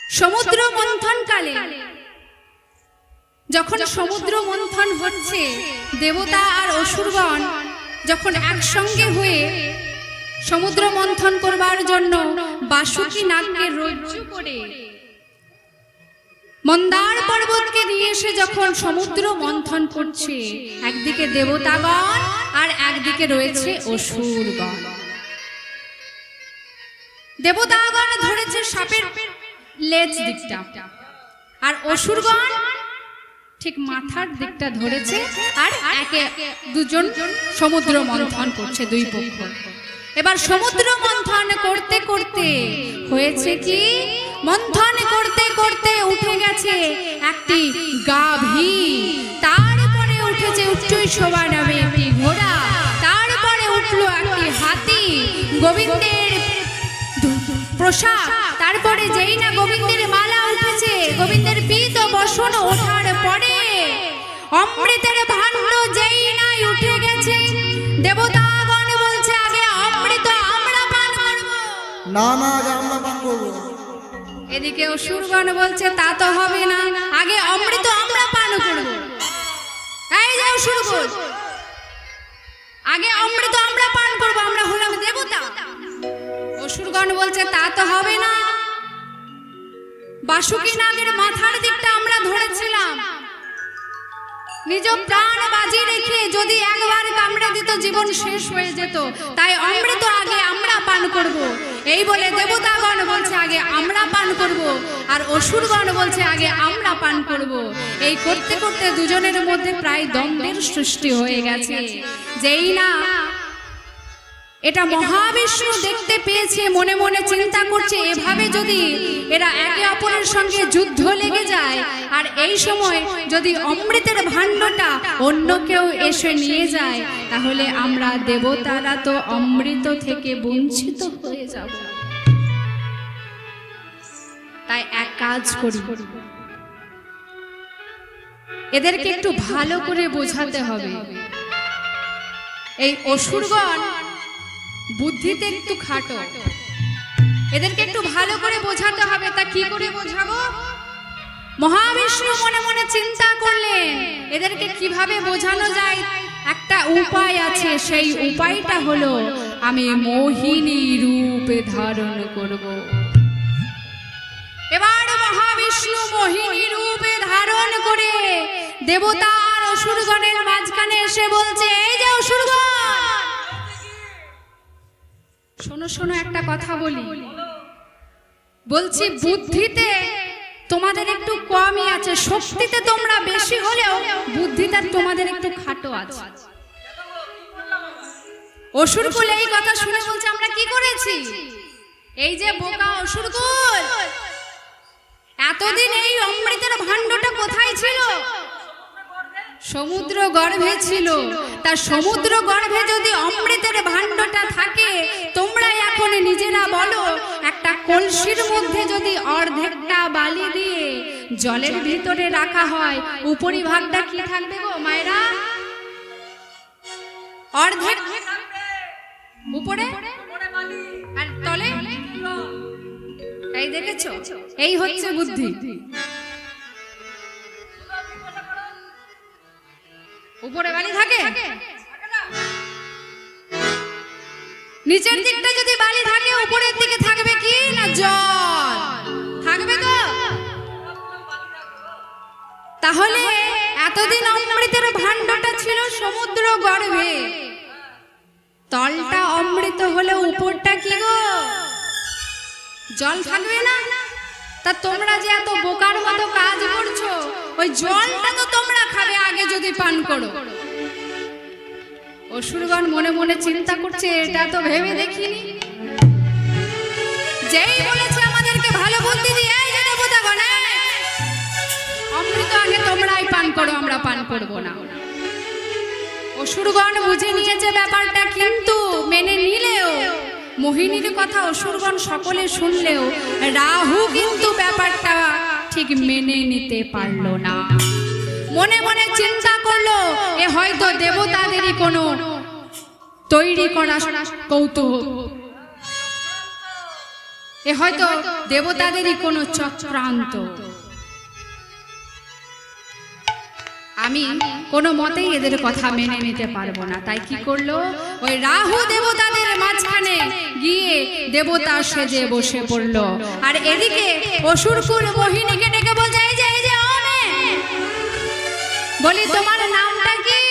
সমুদ্র মন্থন কালে যখন সমুদ্র মন্থন হচ্ছে, দেবতা আর অসুরগণ যখন একসঙ্গে হয়ে সমুদ্র মন্থন করবার জন্য বাসুকি নাগকে রজ্জু করে মন্দার পর্বতকে নিয়ে এসে যখন সমুদ্র মন্থন করছে, একদিকে দেবতাগণ আর একদিকে রয়েছে অসুরগণ। দেবতাগণ ধরেছে সাপের লেজ দিকটা, আর অসুরগণ ঠিক মাথার দিকটা ধরেছে, আর একে দুজন সমুদ্র মন্থন করছে দুই পক্ষ। এবার সমুদ্র মন্থন করতে করতে হয়েছে কি, মন্থন করতে করতে উঠে গেছে একটি গাভী, তারপরে উঠেছে উচ্চই শোভা নামে একটি ঘোড়া, তারপরে উঠলো একটি হাতি, গোবিন্দের প্রসাদ, তারপরে যেই না গোবিন্দের মালা উঠেছে, গোবিন্দের পীত বসন ওঠার পরে অমৃতের ভাণ্ড যেই নাই উঠে গেছে, দেবতাগণ বলছে আগে অমৃত আমরা পান করব। না না, আমরা পান করব। এদিকে অসুরগণ বলছে তা তো হবে না, আগে অমৃত আমরা পান করব। এই যে অসুরগণ, আগে অমৃত আমরা পান করব, আমরা হলাম দেবতা। অসুরগণ বলছে তা তো হবে না, বাসুকি নাগের মাথার দিকটা আমরা ধরেছিলাম, নিজ প্রাণ বাজি রেখে যদি একবার কামড়ে দিত জীবন শেষ হয়ে যেত, তাই অমৃত আগে আমরা পান করব। এই বলে দেবতাগণ বলছে আগে আমরা পান করব, আর অসুরগণ বলছে আগে আমরা পান করব। এই করতে করতে দুজনের মধ্যে প্রায় দ্বন্দ্বের সৃষ্টি হয়ে গেছে। যেই না এটা মহাবিষ্ণু দেখতে পেয়েছে, মনে মনে চিন্তা করছে এভাবে যদি এরা একে অপরের সঙ্গে যুদ্ধ লেগে যায়, আর এই সময় যদি অমৃতের ভাণ্ডটা অন্য কেউ এসে নিয়ে যায়, তাহলে আমরা দেবতারা তো অমৃত থেকে বঞ্চিত হয়ে যাব। তাই এক কাজ করি, এদেরকে একটু ভালো করে বোঝাতে হবে। এই অসুরগণ বুদ্ধিতে একটু খাটো, এদেরকে একটু ভালো করে বোঝাতে হবে। তা কি করে বোঝাবো? মহাবিষ্ণু মনে মনে চিন্তা করলেন এদেরকে কিভাবে বোঝানো যায়। একটা উপায় আছে, সেই উপায়টা হলো আমি মোহিনী রূপে ধারণ করব। এবার মহাবিষ্ণু মোহিনী রূপে ধারণ করে দেবতা আর অসুরগণের মাঝখানে এসে বলছে, এই যে অসুরগণ, শোনো শোনো একটা কথা বলি, বলছি বুদ্ধিতে তোমাদের একটু কমই আছে, শক্তিতে তোমরা বেশি হলেও বুদ্ধিতে তোমাদের একটু খাটো আছে। অসুরকুল এই কথা শুনে বলছে আমরা কি করেছি? এই যে বোকা অসুরকুল, এতদিন এই অমৃতের ভাণ্ডটা কোথায় ছিল? সমুদ্র গর্ভে ছিল। তা সমুদ্র গর্ভে যদি অমৃতের ভাণ্ডটা থাকে, তোমরা এখন নিজেরা বলো, একটা কলসির মধ্যে যদি অর্ধেকটা বালি দিয়ে জলের ভিতরে রাখা হয়, উপরিভাগটা কি থাকবে গো মায়েরা? অর্ধেক উপরে আর তলে। এই দেখেছো, এই হচ্ছে বুদ্ধি। উপরে বালি থাকে, নিচের দিকটা যদি বালি থাকে, উপরের দিকে থাকবে কি না জল থাকবে তো। তাহলে এতদিন অমৃতের ভাণ্ডটা ছিল সমুদ্র গর্ভে, তলটা অমৃত হলে উপরটা কি গো? জল থাকবে না। তা তোমরা যে এত বোকার মতো কাজ করছো, ওই জলটা তো তোমরা খাবে আগে যদি পান করো। অসুরগণ মনে মনে চিন্তা করছে এটা তো ভেবে দেখিনি। যেই বলেছে আমাদেরকে ভালো বুদ্ধি দিয়ে, এই যে দেবতাগণ, অমৃত আগে তোমরাই পান করো, আমরা পান করব না। অসুরগণ বুঝে নিয়েছে ব্যাপারটা, কিন্তু মেনে নিলেও, মোহিনীর কথা অসুরগণ সকলে শুনলেও রাহু কিন্তু ব্যাপারটা ঠিক মেনে নিতে পারলো না। মনে মনে চিন্তা করলো এ হয়তো দেবতাদেরই কোনো তৈরি করা কৌতূহল। এ হয়তো দেবতাদেরই কোনো চক্রান্ত। আমি কোনো মতেই এদের কথা মেনে নিতে পারবো না। তাই কি করলো, ওই রাহু দেবতাদের মাঝখানে গিয়ে দেবতা সেজে বসে পড়লো। আর এদিকে অসুরকুল মোহিনীকে ডেকে বলছে, এই যে বলি তোমার নামটা কি?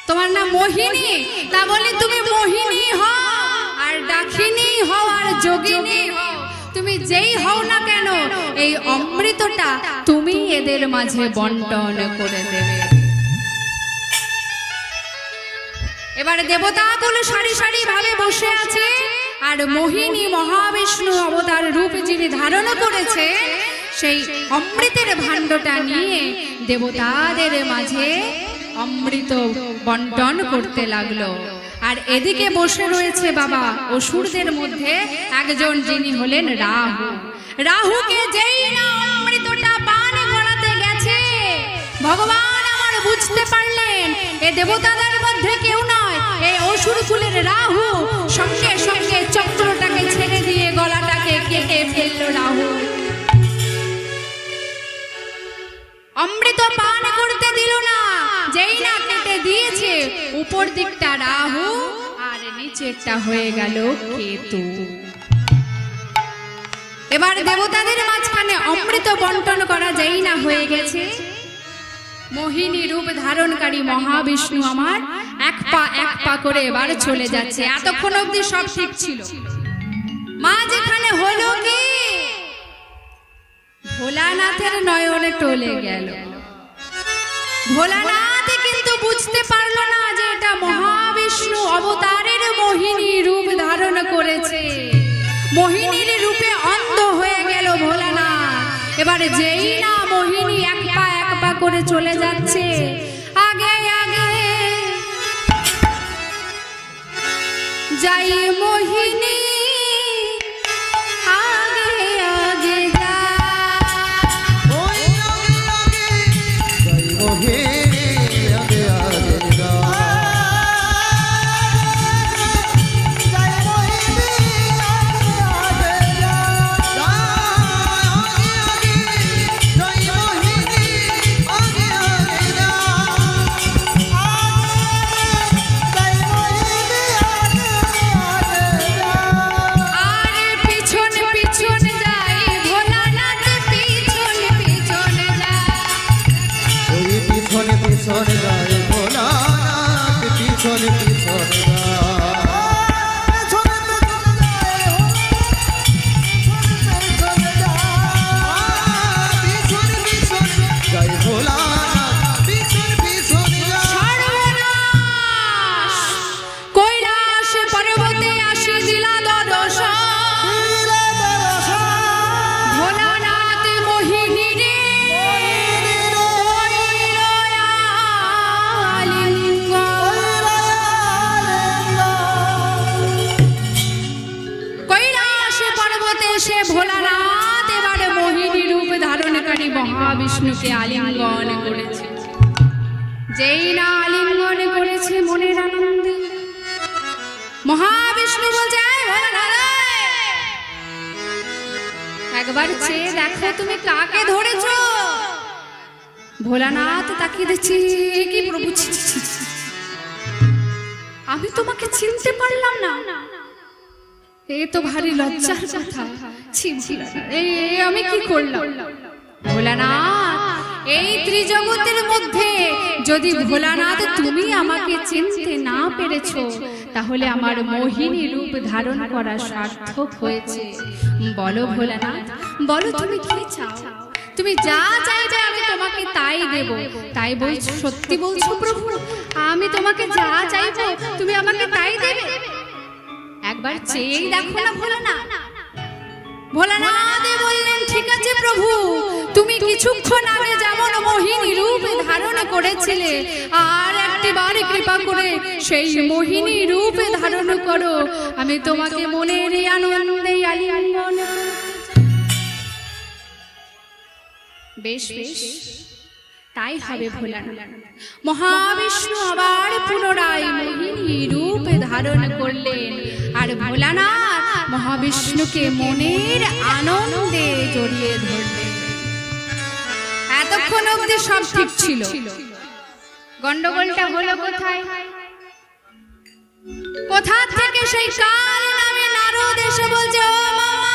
তোমার নাম মোহিনী? তা বলি তুমি মোহিনী হও আর ডাকিনী হও আর যোগিনী হও, তুমি যেই হও না কেন এই অমৃতটা তুমি এদের মাঝে বন্টন করে দেবে। এবারে দেবতাগুলো সারি সারি ভাবে বসে আছে, আর মোহিনী মহাবিষ্ণু অবতার রূপ যিনি ধারণ করেছে সেই অমৃতের ভাণ্ডটা নিয়ে দেবতাদের মাঝে অমৃত বন্টন করতে লাগলো। আর এদিকে বসে রয়েছে বাবা অসুরদের মধ্যে একজন, যিনি হলেন রাহু। রাহুকে যেই না অমৃতটা পান করাতে গেছে, ভগবান আমার বুঝতে পারলেন এ দেবতাদের মধ্যে কেউ নয়, এই অসুর কুলের রাহু। সঙ্গে সঙ্গে চক্রটাকে ছেড়ে দিয়ে গলাটাকে কেটে ফেললো রাহু। অমৃত পান করতে দিল না, যেই না কেটে দিয়েছে উপর দিকটা রাহু আর নিচেরটা হয়ে গেল কেতু। এবার দেবতাদের মাঝখানে অমৃত বন্টন করা যেই না হয়ে গেছে, মোহিনী রূপ ধারণকারী মহাবিষ্ণু আমার এক পা করে এবার চলে যাচ্ছে। এতক্ষণ অবধি সব ঠিক ছিল, মা যেখানে হলো কি ভোলানাথের নয়নে টলে গেল। ভোলানাথ কিন্তু বুঝতে পারলো না যে এটা মহাবিষ্ণু অবতারের মোহিনী রূপ ধারণ করেছে। মোহিনীর রূপে অন্ধ হয়ে গেল ভোলানাথ। এবারে যেই না মোহিনী এক পা করে চলে যাচ্ছে, আগে আগে যাই মোহিনী, ভোলানাথ এবারে মোহিনী রূপ ধারণকারী মহাবিষ্ণুকে আলিঙ্গন করেছে। যেই না আলিঙ্গন করেছে মনের আনন্দে মহাবিষ্ণু বলছে, একবার চেয়ে দেখো তুমি কাকে ধরেছো। ভোলানাথ তাকিয়ে দেখছে, কি প্রভু, আমি তোমাকে চিনতে পারলাম না। এ তো ভারী লজ্জার কথা, আমি কি করলাম। ভোলানাথ, এই ত্রিজগতের মধ্যে যদি ভোলানাথ তুমি আমাকে চিনতে না পেরেছো, তাহলে আমার মোহিনী রূপ ধারণ করা সার্থক হয়েছে। বলো ভোলানাথ, বলো তুমি কি চাও। তুমি যা চাইবে আমি তোমাকে তাই দেব। তাই বলছো, সত্যি বলছো প্রভু? আমি তোমাকে যা চাইবো তুমি আমাকে তাই দেবে? একবার চেয়েই দেখো না ভোলানাথ। ভোলানাথ বললেন, ঠিক আছে প্রভু, তুমি কিছুক্ষণ আগে যেমন মোহিনী রূপ ধারণ করেছিলে, আর একটিবার কৃপা করে সেই মোহিনী রূপ ধারণ করো। আমি তোমাকে মনের আনন্দে আলিঙ্গন। বেশ বেশ, তাই হবে ভোলানাথ। মহাবিষ্ণু আবার পুনরায় মোহিনী রূপ ধারণ করলেন, আর ভোলানাথ মহাবিষ্ণুকে মনের আনন্দে জড়িয়ে ধরলেন। এতক্ষণ অবধি সব ঠিক ছিল, গন্ডগোলটা হলো কোথায়? কোথা থেকে সেই কাল নামে নারদ এসে বলছে, ও মামা,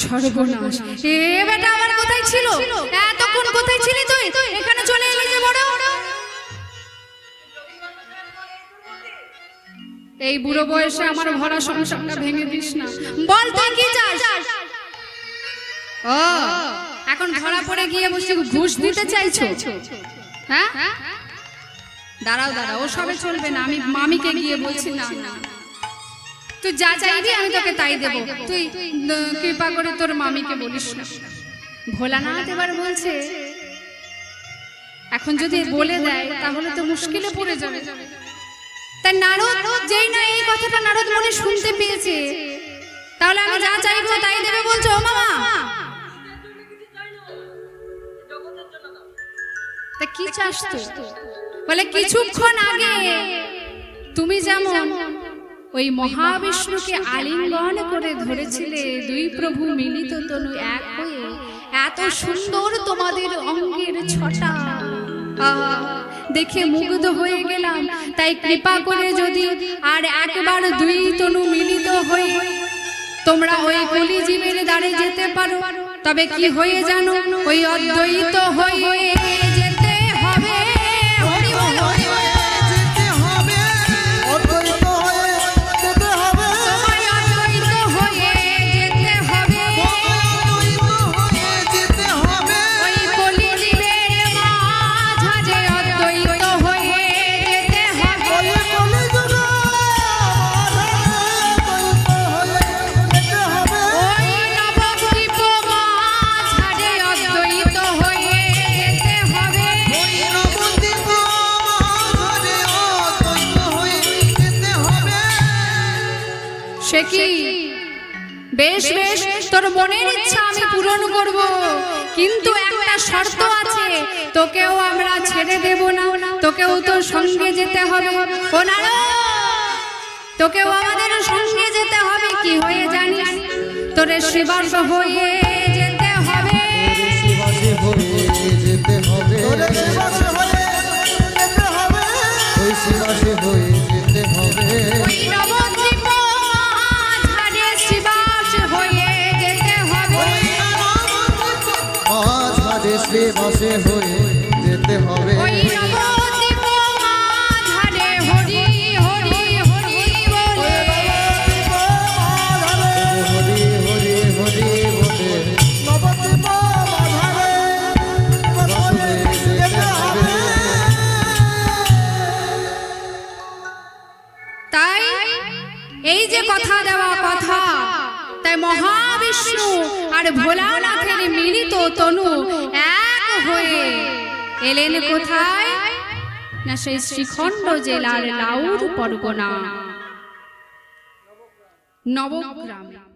সর্বনাশ, এ বেটা আমার কোথায় ছিল? এতক্ষণ কোথায় ছিলি তুই? এখানে চলে এলি যে বড়? এই বুড়ো বয়সে আমার ভরা সংসারটা ভেঙে দিস না। বল তুই কি চাস? ও এখন ধরা পড়ে গিয়ে বসে ঘুষ দিতে চাইছো? হ্যাঁ, দাঁড়াও দাঁড়াও, ও সবে চলবে না। আমি মামিকে গিয়ে বলছি, না না, তুই যা চাইবি আমি তোকে তাই দেব। তুই কৃপা করে তোর মামিকে বলিস না। ভোলানাথ এবার বলছে, এখন যদি বলে দেয় তাহলে তো মুশকিলে পড়ে যাবে। তাই নারদ যেই না এই কথাটা নারদ মনে শুনতে পেয়েছে, তাহলে আমি যা চাইবো তাই দেবে বলছো? ও মামা, তা কি চাস তুই? বলে কিছুক্ষণ আগে তুমি যেমন ওই মহাবিষ্ণুকে আলিঙ্গন করে ধরেছিলে, দুই প্রভু মিলিত তনু এক হয়ে এত সুন্দর তোমাদের অঙ্গের ছটা, দেখে মুগ্ধ হয়ে গেলাম। তাই কৃপা করে যদি আর একবার দুই তনু মিলিত হয়ে তোমরা ওই কলিজীবের দ্বারে যেতে পারো, তবে কি হয়ে জানো, ওই অদ্বৈত হয়ে যেতে হবে। হরি বল, হরি বল। সে কি? বেশ বেশ, তোর মনের ইচ্ছা আমি পূরণ করব, কিন্তু একটা শর্ত আছে, তোকেও আমরা ছেড়ে দেব না, তোকেও তোর সঙ্গে যেতে হবে। ও নারদ, তোকেও আমাদের সঙ্গে যেতে হবে। কি হয়ে জানিস? তোরে শিবাস হয়ে যেতে হবে। ওই নবদ্বীপ মাঝারে শিবাস হয়ে যেতে হবে। ওই নবদ্বীপ মাঝারে হরি হরি হরি বলে। তাই এই যে কথা দেওয়া কথা, তাই মহাবিষ্ণু আর ভোলানাথের মিলিত তনু এক হয়ে এলেন কোথায়? না সেই শ্রীখণ্ড জেলার লাউর পরগনা নবগ্রামে।